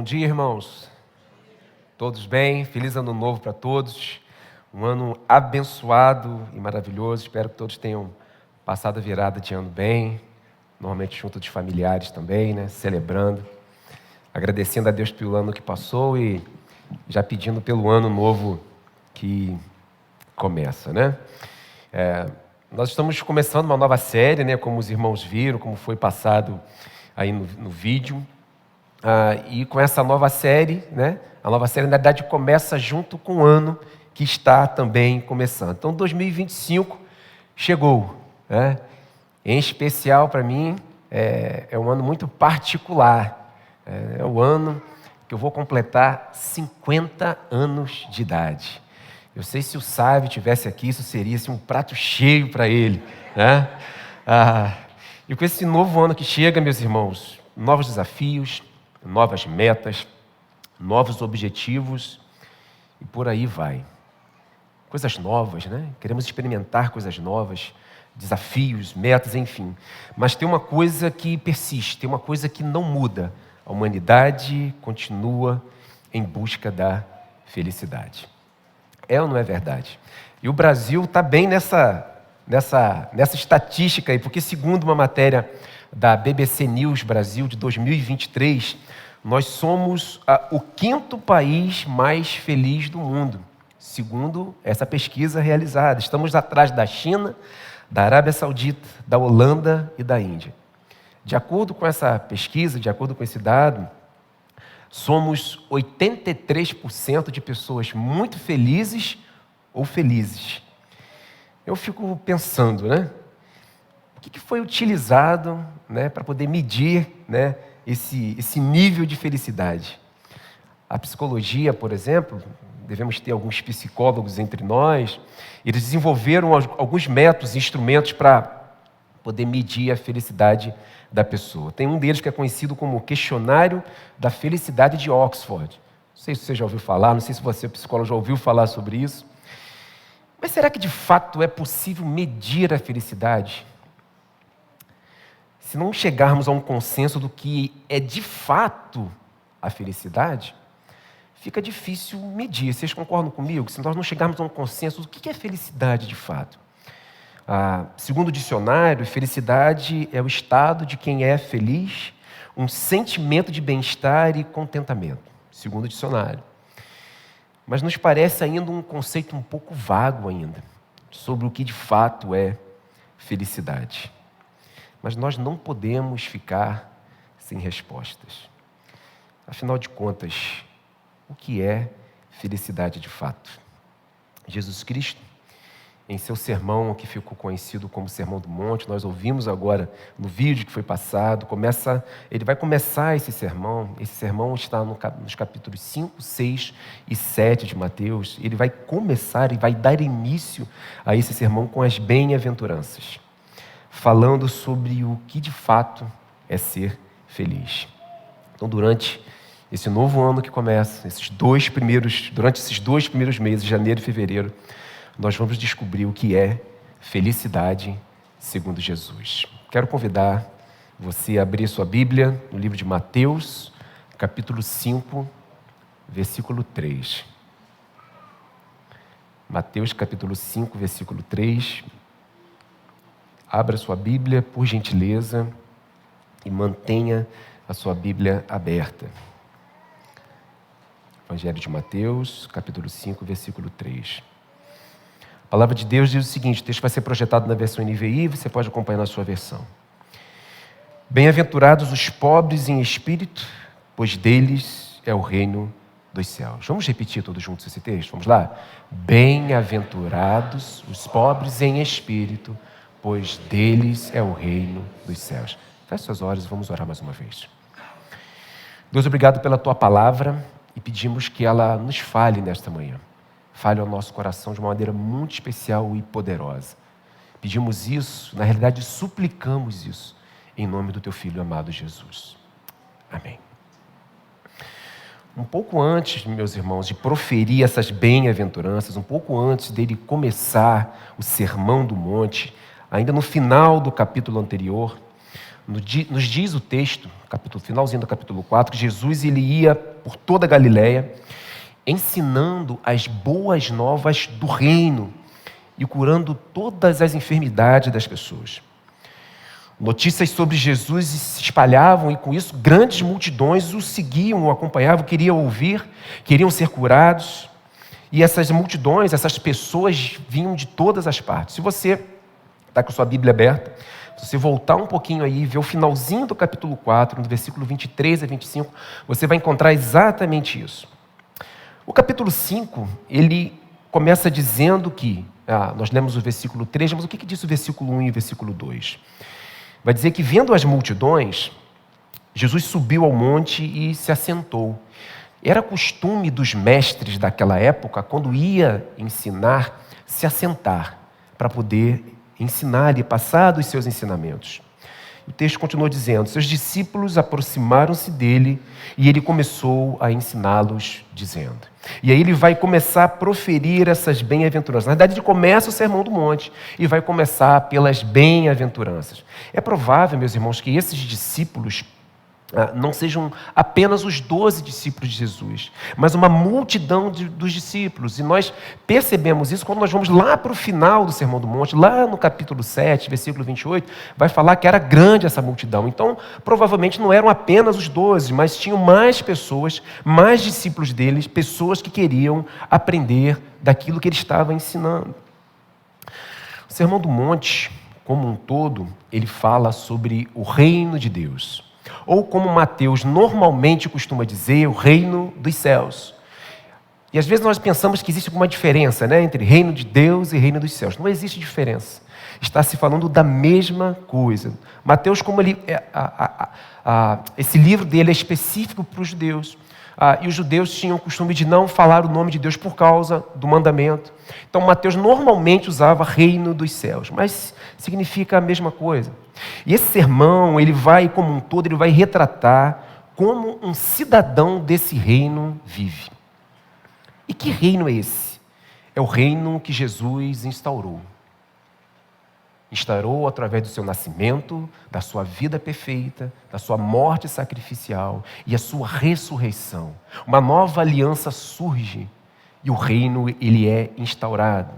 dia, irmãos. Todos bem? Feliz ano novo para todos. Um ano abençoado e maravilhoso. Espero que todos tenham passado a virada de ano bem. Normalmente junto dos familiares também, né? Celebrando. Agradecendo a Deus pelo ano que passou e já pedindo pelo ano novo que começa, né? Nós estamos começando uma nova série, né? Como os irmãos viram, como foi passado aí no vídeo. E com essa nova série, né? A nova série, na verdade, começa junto com o ano que está também começando. Então, 2025 chegou, né? Em especial, para mim, é um ano muito particular. É o ano que eu vou completar 50 anos de idade. Eu sei se o Sávio estivesse aqui, isso seria assim, um prato cheio para ele, né? E com esse novo ano que chega, meus irmãos, novos desafios, novas metas, novos objetivos e por aí vai. Coisas novas, né? Queremos experimentar coisas novas, desafios, metas, enfim. Mas tem uma coisa que persiste, tem uma coisa que não muda. A humanidade continua em busca da felicidade. É ou não é verdade? E o Brasil está bem nessa estatística aí, porque segundo uma matéria da BBC News Brasil de 2023, nós somos o 5º país mais feliz do mundo, segundo essa pesquisa realizada. Estamos atrás da China, da Arábia Saudita, da Holanda e da Índia. De acordo com essa pesquisa, de acordo com esse dado, somos 83% de pessoas muito felizes ou felizes. Eu fico pensando, né? O que foi utilizado, né, para poder medir, né, esse nível de felicidade? A psicologia, por exemplo, devemos ter alguns psicólogos entre nós, eles desenvolveram alguns métodos, instrumentos para poder medir a felicidade da pessoa. Tem um deles que é conhecido como o Questionário da Felicidade de Oxford. Não sei se você já ouviu falar, não sei se você, psicólogo, já ouviu falar sobre isso. Mas será que de fato é possível medir a felicidade? Se não chegarmos a um consenso do que é de fato a felicidade, fica difícil medir. Vocês concordam comigo? Se nós não chegarmos a um consenso do que é felicidade de fato? Segundo o dicionário, felicidade é o estado de quem é feliz, um sentimento de bem-estar e contentamento, segundo o dicionário. Mas nos parece ainda um conceito um pouco vago ainda, sobre o que de fato é felicidade. Mas nós não podemos ficar sem respostas. Afinal de contas, o que é felicidade de fato? Jesus Cristo, em seu sermão, que ficou conhecido como Sermão do Monte, nós ouvimos agora no vídeo que foi passado, ele vai começar esse sermão está nos capítulos 5, 6 e 7 de Mateus. Ele vai começar e vai dar início a esse sermão com as bem-aventuranças, falando sobre o que de fato é ser feliz. Então, durante esse novo ano que começa, durante esses 2 primeiros meses, janeiro e fevereiro, nós vamos descobrir o que é felicidade segundo Jesus. Quero convidar você a abrir sua Bíblia no livro de Mateus, capítulo 5, versículo 3. Mateus, capítulo 5, versículo 3. Abra sua Bíblia, por gentileza, e mantenha a sua Bíblia aberta. Evangelho de Mateus, capítulo 5, versículo 3. A palavra de Deus diz o seguinte, o texto vai ser projetado na versão NVI, você pode acompanhar na sua versão. Bem-aventurados os pobres em espírito, pois deles é o reino dos céus. Vamos repetir todos juntos esse texto? Vamos lá? Bem-aventurados os pobres em espírito, pois deles é o reino dos céus. Feche suas olhos e vamos orar mais uma vez. Deus, obrigado pela Tua palavra e pedimos que ela nos fale nesta manhã. Fale ao nosso coração de uma maneira muito especial e poderosa. Pedimos isso, na realidade suplicamos isso, em nome do Teu Filho amado Jesus. Amém. Um pouco antes, meus irmãos, de proferir essas bem-aventuranças, um pouco antes dele começar o Sermão do Monte, ainda no final do capítulo anterior, Nos diz o texto, finalzinho do capítulo 4, que Jesus ele ia por toda a Galileia, ensinando as boas novas do reino e curando todas as enfermidades das pessoas. Notícias sobre Jesus se espalhavam e com isso grandes multidões o seguiam, o acompanhavam, queriam ouvir, queriam ser curados. E essas multidões, essas pessoas vinham de todas as partes. Se você está com a sua Bíblia aberta, se você voltar um pouquinho aí e ver o finalzinho do capítulo 4, no versículo 23 a 25, você vai encontrar exatamente isso. O capítulo 5, ele começa dizendo que, nós lemos o versículo 3, mas o que diz o versículo 1 e o versículo 2? Vai dizer que, vendo as multidões, Jesus subiu ao monte e se assentou. Era costume dos mestres daquela época, quando ia ensinar, se assentar, para poder ensinar e passar dos seus ensinamentos. O texto continuou dizendo: seus discípulos aproximaram-se dele e ele começou a ensiná-los, dizendo. E aí ele vai começar a proferir essas bem-aventuranças. Na verdade, ele começa o Sermão do Monte e vai começar pelas bem-aventuranças. É provável, meus irmãos, que esses discípulos não sejam apenas os 12 discípulos de Jesus, mas uma multidão dos discípulos. E nós percebemos isso quando nós vamos lá para o final do Sermão do Monte, lá no capítulo 7, versículo 28, vai falar que era grande essa multidão. Então, provavelmente não eram apenas os 12, mas tinham mais pessoas, mais discípulos deles, pessoas que queriam aprender daquilo que ele estava ensinando. O Sermão do Monte, como um todo, ele fala sobre o reino de Deus. Ou como Mateus normalmente costuma dizer, o reino dos céus. E às vezes nós pensamos que existe alguma diferença, entre reino de Deus e reino dos céus. Não existe diferença. Está se falando da mesma coisa. Mateus, como ele, esse livro dele é específico para os judeus. E os judeus tinham o costume de não falar o nome de Deus por causa do mandamento. Então Mateus normalmente usava reino dos céus, mas significa a mesma coisa. E esse sermão, ele vai, como um todo, ele vai retratar como um cidadão desse reino vive. E que reino é esse? É o reino que Jesus instaurou. Instaurou através do seu nascimento, da sua vida perfeita, da sua morte sacrificial e a sua ressurreição. Uma nova aliança surge e o reino, ele é instaurado.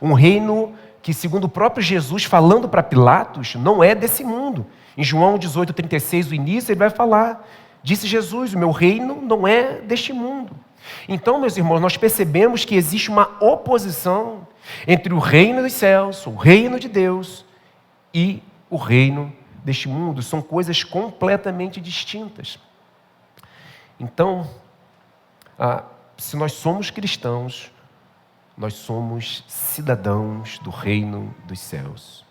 Um reino que, segundo o próprio Jesus, falando para Pilatos, não é desse mundo. Em João 18:36, o início, ele vai falar, disse Jesus, o meu reino não é deste mundo. Então, meus irmãos, nós percebemos que existe uma oposição entre o reino dos céus, o reino de Deus, e o reino deste mundo. São coisas completamente distintas. Então, se nós somos cristãos, nós somos cidadãos do reino dos céus.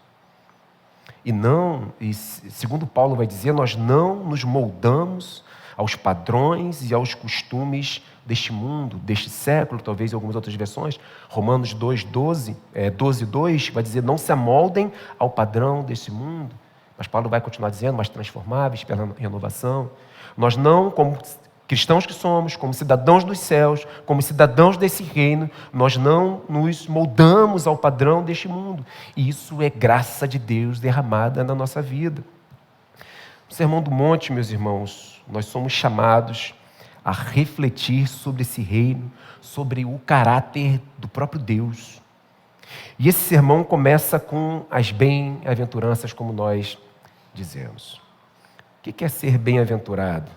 E segundo Paulo vai dizer, nós não nos moldamos aos padrões e aos costumes deste mundo, deste século, talvez em algumas outras versões. Romanos 12:2 vai dizer, não se amoldem ao padrão deste mundo. Mas Paulo vai continuar dizendo, mas transformáveis pela renovação. Nós não, como cristãos que somos, como cidadãos dos céus, como cidadãos desse reino, nós não nos moldamos ao padrão deste mundo. E isso é graça de Deus derramada na nossa vida. No Sermão do Monte, meus irmãos, nós somos chamados a refletir sobre esse reino, sobre o caráter do próprio Deus. E esse sermão começa com as bem-aventuranças, como nós dizemos. O que é ser bem-aventurado?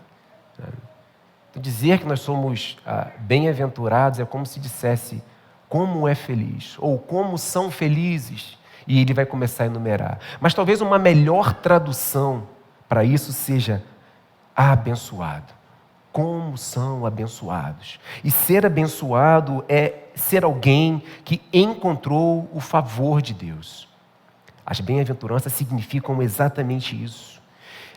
Dizer que nós somos bem-aventurados é como se dissesse como é feliz, ou como são felizes, e ele vai começar a enumerar. Mas talvez uma melhor tradução para isso seja abençoado. Como são abençoados. E ser abençoado é ser alguém que encontrou o favor de Deus. As bem-aventuranças significam exatamente isso.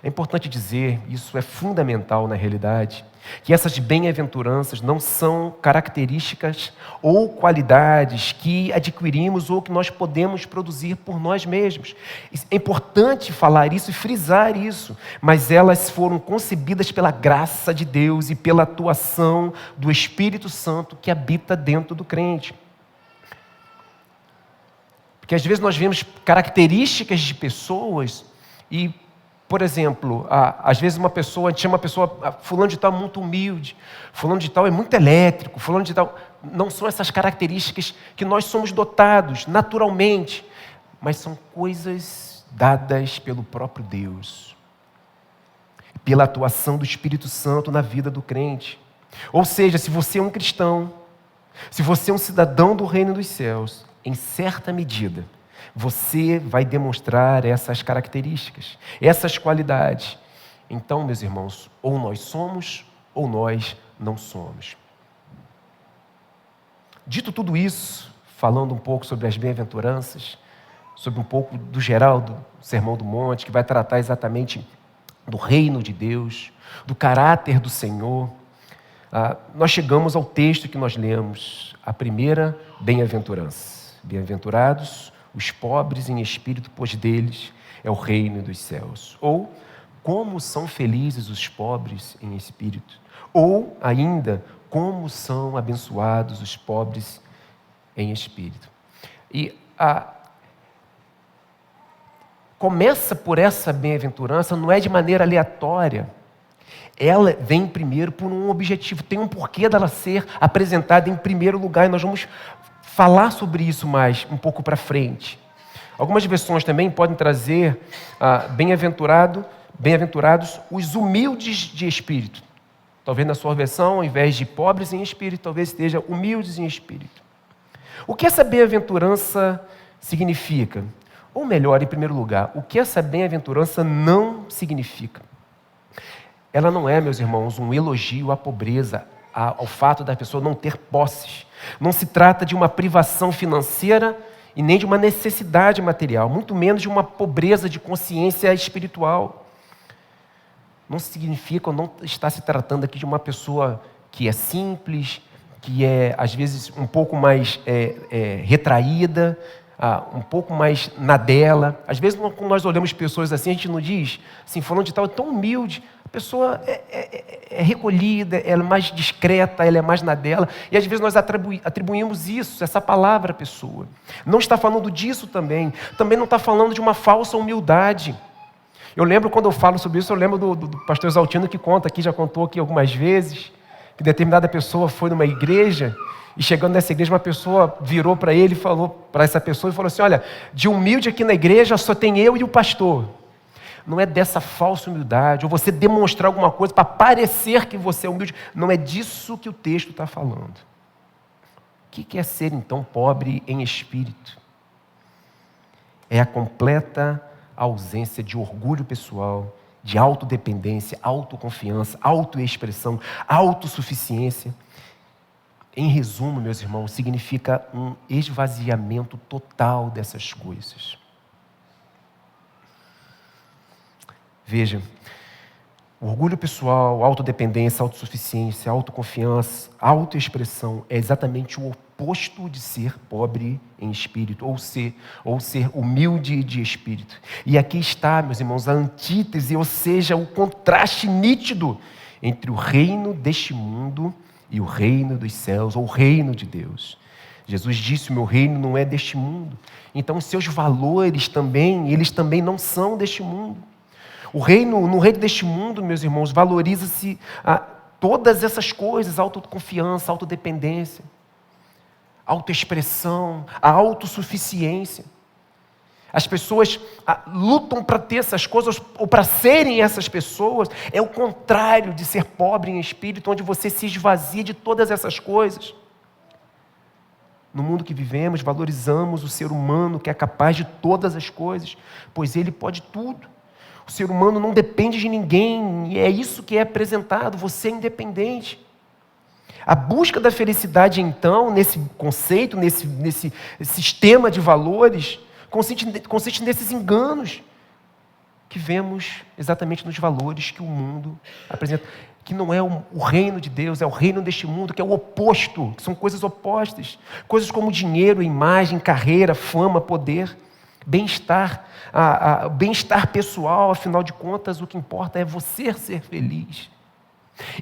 É importante dizer, isso é fundamental na realidade, que essas bem-aventuranças não são características ou qualidades que adquirimos ou que nós podemos produzir por nós mesmos. É importante falar isso e frisar isso, mas elas foram concebidas pela graça de Deus e pela atuação do Espírito Santo que habita dentro do crente. Porque às vezes nós vemos características de pessoas e Por exemplo, às vezes a gente chama uma pessoa, fulano de tal é muito humilde, fulano de tal é muito elétrico, fulano de tal... Não são essas características que nós somos dotados naturalmente, mas são coisas dadas pelo próprio Deus, pela atuação do Espírito Santo na vida do crente. Ou seja, se você é um cristão, se você é um cidadão do reino dos céus, em certa medida, você vai demonstrar essas características, essas qualidades. Então, meus irmãos, ou nós somos, ou nós não somos. Dito tudo isso, falando um pouco sobre as bem-aventuranças, sobre um pouco do geral do Sermão do Monte, que vai tratar exatamente do reino de Deus, do caráter do Senhor, nós chegamos ao texto que nós lemos, a primeira bem-aventurança. Bem-aventurados os pobres em espírito, pois deles é o reino dos céus. Ou, como são felizes os pobres em espírito. Ou, ainda, como são abençoados os pobres em espírito. E começa por essa bem-aventurança, não é de maneira aleatória. Ela vem primeiro por um objetivo, tem um porquê dela ser apresentada em primeiro lugar, e nós vamos falar sobre isso mais um pouco para frente. Algumas versões também podem trazer bem-aventurados os humildes de espírito. Talvez na sua versão, ao invés de pobres em espírito, talvez esteja humildes em espírito. O que essa bem-aventurança significa? Ou melhor, em primeiro lugar, o que essa bem-aventurança não significa? Ela não é, meus irmãos, um elogio à pobreza, ao fato da pessoa não ter posses. Não se trata de uma privação financeira e nem de uma necessidade material, muito menos de uma pobreza de consciência espiritual. Não significa, não está se tratando aqui de uma pessoa que é simples, que é, às vezes, um pouco mais retraída, um pouco mais na dela. Às vezes, quando nós olhamos pessoas assim, a gente não diz, assim, falando de tal, é tão humilde. A pessoa é recolhida, ela é mais discreta, ela é mais na dela. E às vezes nós atribuímos isso, essa palavra à pessoa. Não está falando disso também. Também não está falando de uma falsa humildade. Eu lembro, quando eu falo sobre isso, eu lembro do pastor Exaltino, que conta aqui, já contou aqui algumas vezes, que determinada pessoa foi numa igreja, e chegando nessa igreja, uma pessoa virou para ele, falou para essa pessoa e falou assim: olha, de humilde aqui na igreja só tem eu e o pastor. Não é dessa falsa humildade, ou você demonstrar alguma coisa para parecer que você é humilde. Não é disso que o texto está falando. O que é ser, então, pobre em espírito? É a completa ausência de orgulho pessoal, de autodependência, autoconfiança, autoexpressão, autossuficiência. Em resumo, meus irmãos, significa um esvaziamento total dessas coisas. Veja, orgulho pessoal, autodependência, autossuficiência, autoconfiança, autoexpressão é exatamente o oposto de ser pobre em espírito, ou ser humilde de espírito. E aqui está, meus irmãos, a antítese, ou seja, o contraste nítido entre o reino deste mundo e o reino dos céus, ou o reino de Deus. Jesus disse: o meu reino não é deste mundo. Então, os seus valores também, eles também não são deste mundo. No reino deste mundo, meus irmãos, valoriza-se todas essas coisas: autoconfiança, autodependência, autoexpressão, a autossuficiência. As pessoas lutam para ter essas coisas, ou para serem essas pessoas. É o contrário de ser pobre em espírito, onde você se esvazia de todas essas coisas. No mundo que vivemos, valorizamos o ser humano que é capaz de todas as coisas, pois ele pode tudo. O ser humano não depende de ninguém, e é isso que é apresentado: você é independente. A busca da felicidade, então, nesse conceito, nesse sistema de valores, consiste nesses enganos que vemos exatamente nos valores que o mundo apresenta, que não é o reino de Deus, é o reino deste mundo, que é o oposto, que são coisas opostas, coisas como dinheiro, imagem, carreira, fama, poder, bem-estar, bem-estar pessoal. Afinal de contas, o que importa é você ser feliz.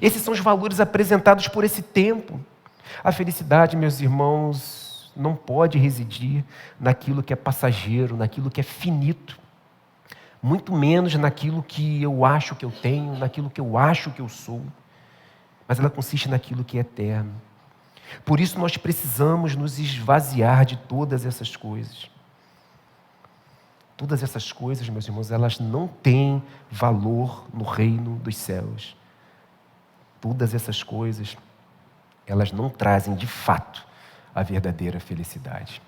Esses são os valores apresentados por esse tempo. A felicidade, meus irmãos, não pode residir naquilo que é passageiro, naquilo que é finito. muito menos naquilo que eu acho que eu tenho, naquilo que eu acho que eu sou, mas ela consiste naquilo que é eterno. Por isso nós precisamos nos esvaziar de todas essas coisas. Todas essas coisas, meus irmãos, elas não têm valor no reino dos céus. Todas essas coisas, elas não trazem de fato a verdadeira felicidade.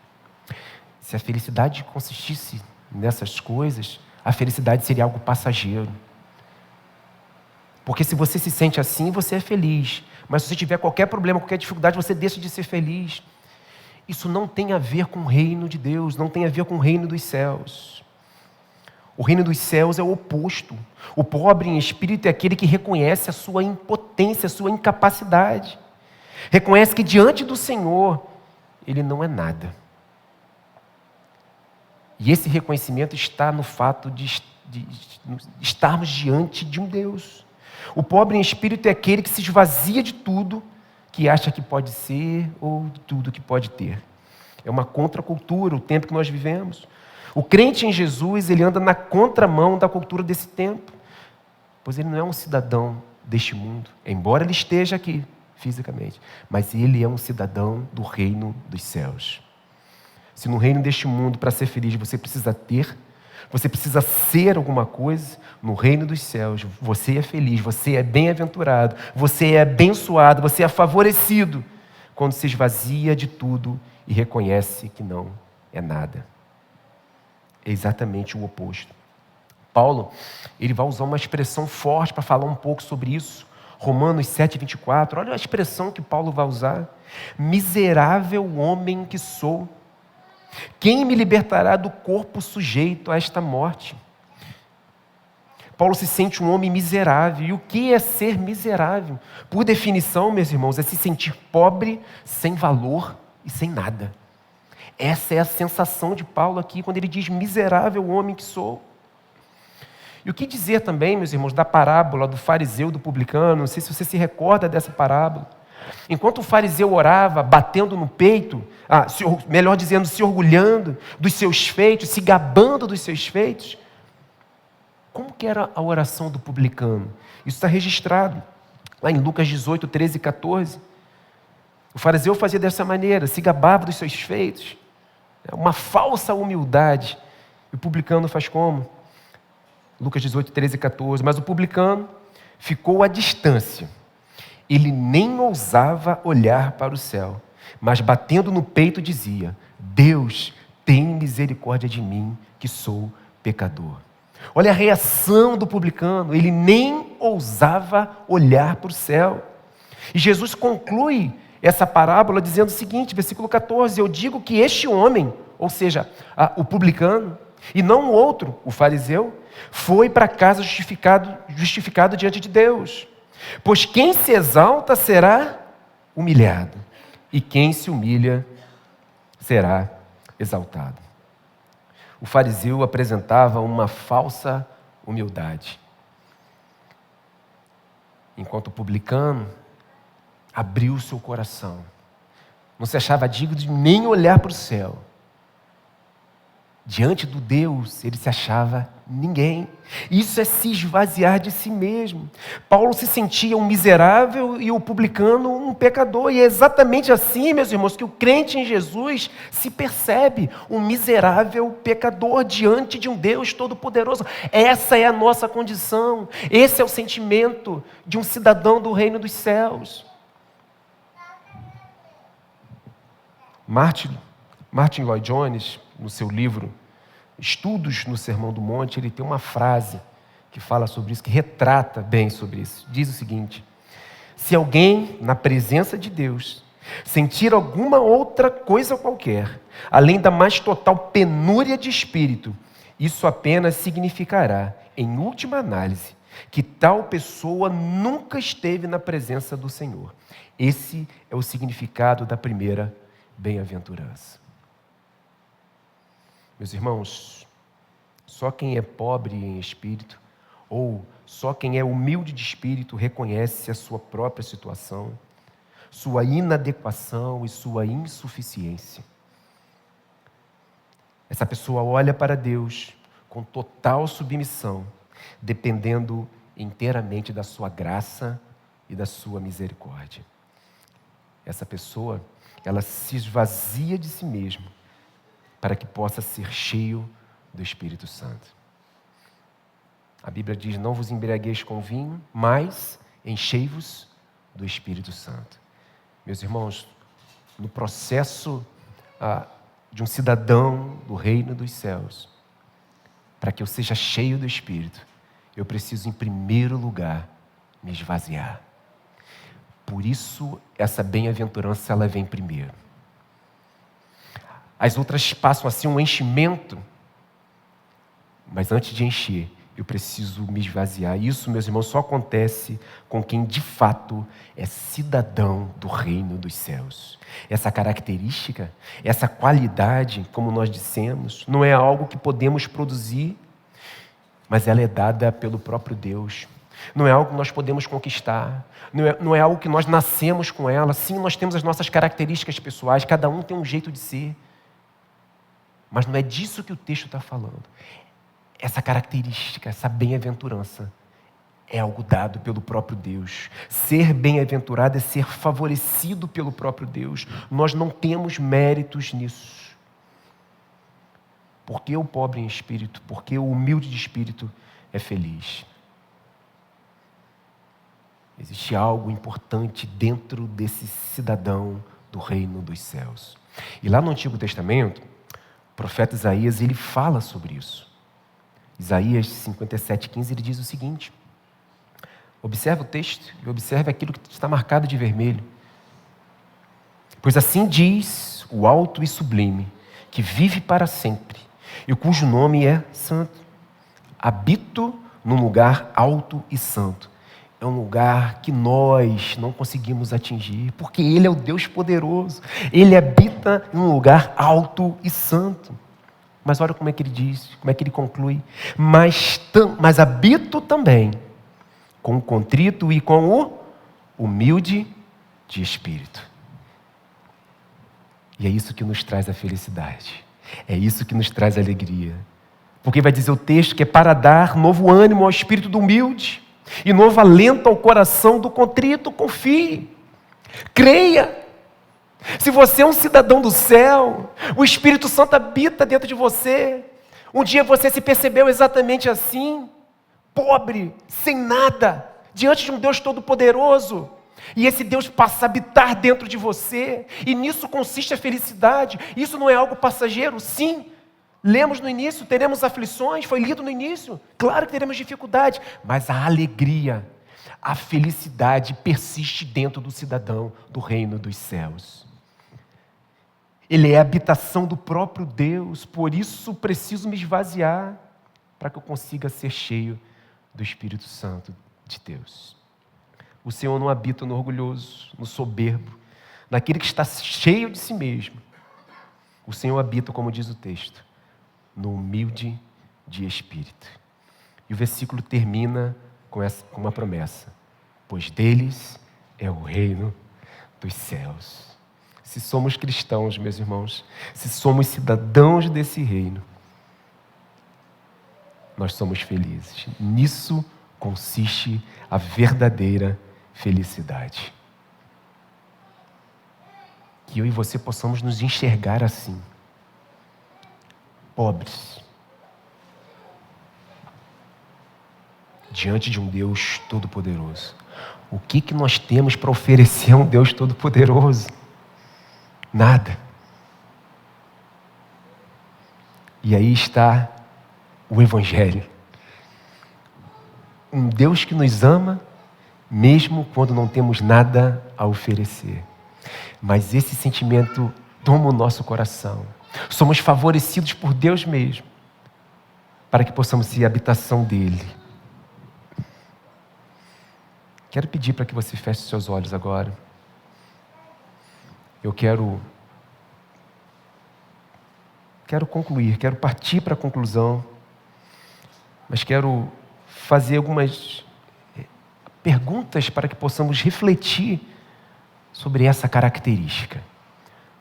Se a felicidade consistisse nessas coisas, a felicidade seria algo passageiro. Porque se você se sente assim, você é feliz. Mas se você tiver qualquer problema, qualquer dificuldade, você deixa de ser feliz. Isso não tem a ver com o reino de Deus, não tem a ver com o reino dos céus. O reino dos céus é o oposto. O pobre em espírito é aquele que reconhece a sua impotência, a sua incapacidade. Reconhece que diante do Senhor, ele não é nada. E esse reconhecimento está no fato de estarmos diante de um Deus. O pobre em espírito é aquele que se esvazia de tudo que acha que pode ser ou de tudo que pode ter. É uma contracultura, o tempo que nós vivemos. O crente em Jesus, ele anda na contramão da cultura desse tempo, pois ele não é um cidadão deste mundo, embora ele esteja aqui fisicamente, mas ele é um cidadão do reino dos céus. Se no reino deste mundo, para ser feliz, você precisa ter, você precisa ser alguma coisa, no reino dos céus, você é feliz, você é bem-aventurado, você é abençoado, você é favorecido, quando se esvazia de tudo e reconhece que não é nada. É exatamente o oposto. Paulo, ele vai usar uma expressão forte para falar um pouco sobre isso. Romanos 7:24, olha a expressão que Paulo vai usar. Miserável homem que sou, quem me libertará do corpo sujeito a esta morte? Paulo se sente um homem miserável. E o que é ser miserável? Por definição, meus irmãos, é se sentir pobre, sem valor e sem nada. Essa é a sensação de Paulo aqui, quando ele diz miserável homem que sou. E o que dizer também, meus irmãos, da parábola do fariseu, do publicano? Não sei se você se recorda dessa parábola. Enquanto o fariseu orava, batendo no peito, melhor dizendo, se orgulhando dos seus feitos, se gabando dos seus feitos, como que era a oração do publicano? Isso está registrado lá em Lucas 18, 13 e 14. O fariseu fazia dessa maneira, se gabava dos seus feitos, uma falsa humildade. E o publicano faz como? Lucas 18, 13 e 14. Mas o publicano ficou à distância. Ele nem ousava olhar para o céu, mas batendo no peito dizia: Deus, tem misericórdia de mim, que sou pecador. Olha a reação do publicano, ele nem ousava olhar para o céu. E Jesus conclui essa parábola dizendo o seguinte, versículo 14, eu digo que este homem, ou seja, o publicano, e não o outro, o fariseu, foi para casa justificado diante de Deus. Pois quem se exalta será humilhado, e quem se humilha será exaltado. O fariseu apresentava uma falsa humildade, enquanto o publicano abriu o seu coração. Não se achava digno de nem olhar para o céu. Diante do Deus, ele se achava ninguém. Isso é se esvaziar de si mesmo. Paulo se sentia um miserável e o publicano um pecador. E é exatamente assim, meus irmãos, que o crente em Jesus se percebe um miserável pecador diante de um Deus todo-poderoso. Essa é a nossa condição. Esse é o sentimento de um cidadão do reino dos céus. Martin Lloyd-Jones, no seu livro Estudos no Sermão do Monte, ele tem uma frase que fala sobre isso, que retrata bem sobre isso. Diz o seguinte: se alguém, na presença de Deus, sentir alguma outra coisa qualquer, além da mais total penúria de espírito, isso apenas significará, em última análise, que tal pessoa nunca esteve na presença do Senhor. Esse é o significado da primeira bem-aventurança. Meus irmãos, só quem é pobre em espírito, ou só quem é humilde de espírito, reconhece a sua própria situação, sua inadequação e sua insuficiência. Essa pessoa olha para Deus com total submissão, dependendo inteiramente da sua graça e da sua misericórdia. Essa pessoa, ela se esvazia de si mesma para que possa ser cheio do Espírito Santo. A Bíblia diz: não vos embriagueis com vinho, mas enchei-vos do Espírito Santo. Meus irmãos, no processo de um cidadão do reino dos céus, para que eu seja cheio do Espírito, eu preciso, em primeiro lugar, me esvaziar. Por isso, essa bem-aventurança, ela vem primeiro. As outras passam assim um enchimento, mas antes de encher, eu preciso me esvaziar. Isso, meus irmãos, só acontece com quem de fato é cidadão do reino dos céus. Essa característica, essa qualidade, como nós dissemos, não é algo que podemos produzir, mas ela é dada pelo próprio Deus. Não é algo que nós podemos conquistar, não é algo que nós nascemos com ela. Sim, nós temos as nossas características pessoais, cada um tem um jeito de ser, mas não é disso que o texto está falando. Essa característica, essa bem-aventurança, é algo dado pelo próprio Deus. Ser bem-aventurado é ser favorecido pelo próprio Deus. Nós não temos méritos nisso. Porque o pobre em espírito, porque o humilde de espírito é feliz. Existe algo importante dentro desse cidadão do reino dos céus. E lá no Antigo Testamento, o profeta Isaías, ele fala sobre isso. Isaías 57:15, ele diz o seguinte: observe o texto e observe aquilo que está marcado de vermelho. Pois assim diz o alto e sublime, que vive para sempre, e cujo nome é santo. Habito num lugar alto e santo. É um lugar que nós não conseguimos atingir, porque Ele é o Deus poderoso. Ele habita em um lugar alto e santo. Mas olha como é que ele diz, como é que ele conclui. Mas habito também com o contrito e com o humilde de espírito. E é isso que nos traz a felicidade. É isso que nos traz a alegria. Porque vai dizer o texto que é para dar novo ânimo ao espírito do humilde e novo alento ao coração do contrito. Confie, creia. Se você é um cidadão do céu, o Espírito Santo habita dentro de você. Um dia você se percebeu exatamente assim, pobre, sem nada, diante de um Deus todo-poderoso. E esse Deus passa a habitar dentro de você. E nisso consiste a felicidade. Isso não é algo passageiro? Sim. Lemos no início, teremos aflições, foi lido no início. Claro que teremos dificuldade, mas a alegria, a felicidade persiste dentro do cidadão do reino dos céus. Ele é a habitação do próprio Deus, por isso preciso me esvaziar para que eu consiga ser cheio do Espírito Santo de Deus. O Senhor não habita no orgulhoso, no soberbo, naquele que está cheio de si mesmo. O Senhor habita, como diz o texto, no humilde de espírito. E o versículo termina com uma promessa: pois deles é o reino dos céus. Se somos cristãos, meus irmãos, se somos cidadãos desse reino, nós somos felizes. Nisso consiste a verdadeira felicidade. Que eu e você possamos nos enxergar assim, pobres, diante de um Deus todo-poderoso. O que nós temos para oferecer a um Deus todo-poderoso? Nada. E aí está o Evangelho. Um Deus que nos ama, mesmo quando não temos nada a oferecer. Mas esse sentimento toma o nosso coração. Somos favorecidos por Deus mesmo, para que possamos ser a habitação dEle. Quero pedir para que você feche seus olhos agora. Eu quero concluir, quero partir para a conclusão, mas quero fazer algumas perguntas para que possamos refletir sobre essa característica,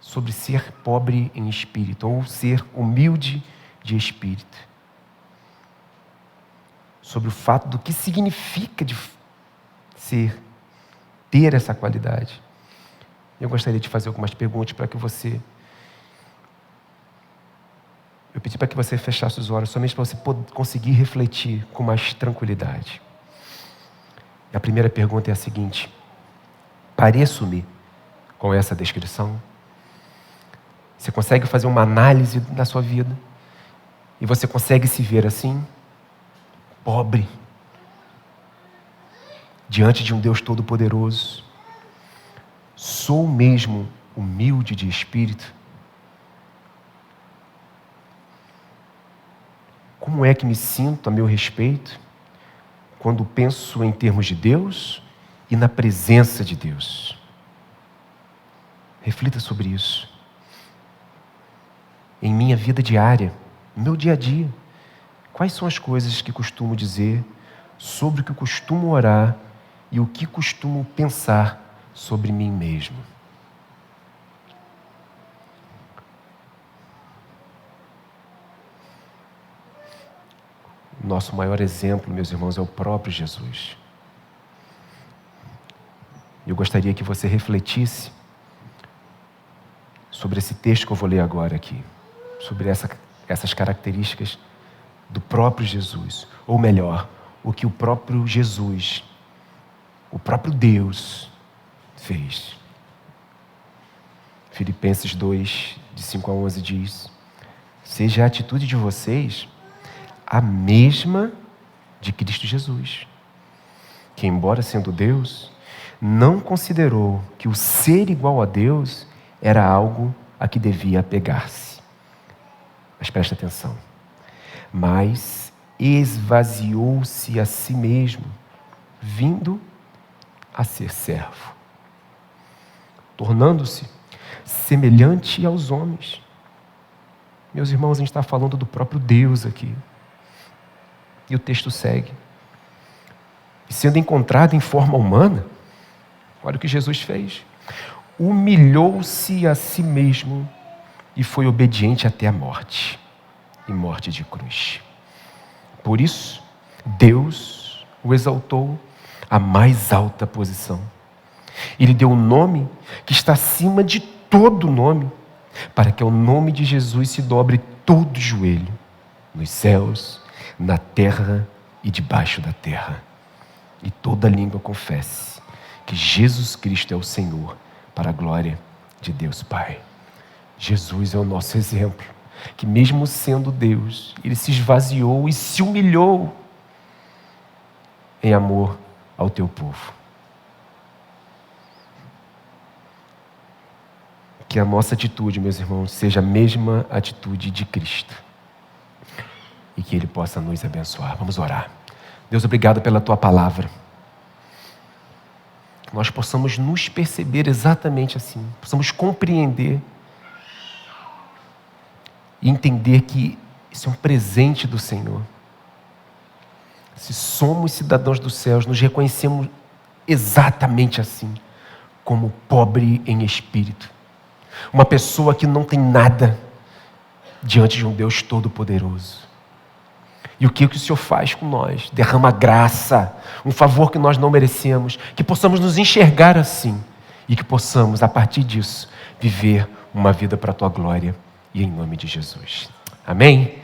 sobre ser pobre em espírito, ou ser humilde de espírito. sobre o fato do que significa de ter essa qualidade. Eu gostaria de fazer algumas perguntas para que você... Eu pedi para que você fechasse os olhos, somente para você conseguir refletir com mais tranquilidade. E a primeira pergunta é a seguinte: pareço-me com essa descrição? Você consegue fazer uma análise da sua vida? E você consegue se ver assim? Pobre, diante de um Deus Todo-Poderoso. Sou mesmo humilde de espírito? Como é que me sinto a meu respeito quando penso em termos de Deus e na presença de Deus? Reflita sobre isso. Em minha vida diária, no meu dia a dia, quais são as coisas que costumo dizer, sobre o que costumo orar e o que costumo pensar sobre mim mesmo? Nosso maior exemplo, meus irmãos, é o próprio Jesus. Eu gostaria que você refletisse sobre esse texto que eu vou ler agora aqui, sobre essas características do próprio Jesus, ou melhor, o que o próprio Jesus, o próprio Deus fez. Filipenses 2, de 5 a 11 diz: seja a atitude de vocês a mesma de Cristo Jesus, que, embora sendo Deus, não considerou que o ser igual a Deus era algo a que devia apegar-se. Mas presta atenção. Mas esvaziou-se a si mesmo, vindo a ser servo, tornando-se semelhante aos homens. Meus irmãos, a gente está falando do próprio Deus aqui. E o texto segue. E sendo encontrado em forma humana, olha o que Jesus fez. Humilhou-se a si mesmo e foi obediente até a morte, e morte de cruz. Por isso, Deus o exaltou à mais alta posição. Ele deu um nome que está acima de todo nome, para que ao nome de Jesus se dobre todo joelho, nos céus, na terra e debaixo da terra, e toda língua confesse que Jesus Cristo é o Senhor, para a glória de Deus Pai. Jesus é o nosso exemplo, que mesmo sendo Deus, Ele se esvaziou e se humilhou em amor ao teu povo. Que a nossa atitude, meus irmãos, seja a mesma atitude de Cristo. E que Ele possa nos abençoar. Vamos orar. Deus, obrigado pela Tua palavra. Que nós possamos nos perceber exatamente assim. Possamos compreender e entender que isso é um presente do Senhor. Se somos cidadãos dos céus, nos reconhecemos exatamente assim, como pobre em espírito. Uma pessoa que não tem nada diante de um Deus Todo-Poderoso. E o que o Senhor faz com nós? Derrama graça, um favor que nós não merecemos, que possamos nos enxergar assim e que possamos, a partir disso, viver uma vida para a Tua glória e em nome de Jesus. Amém?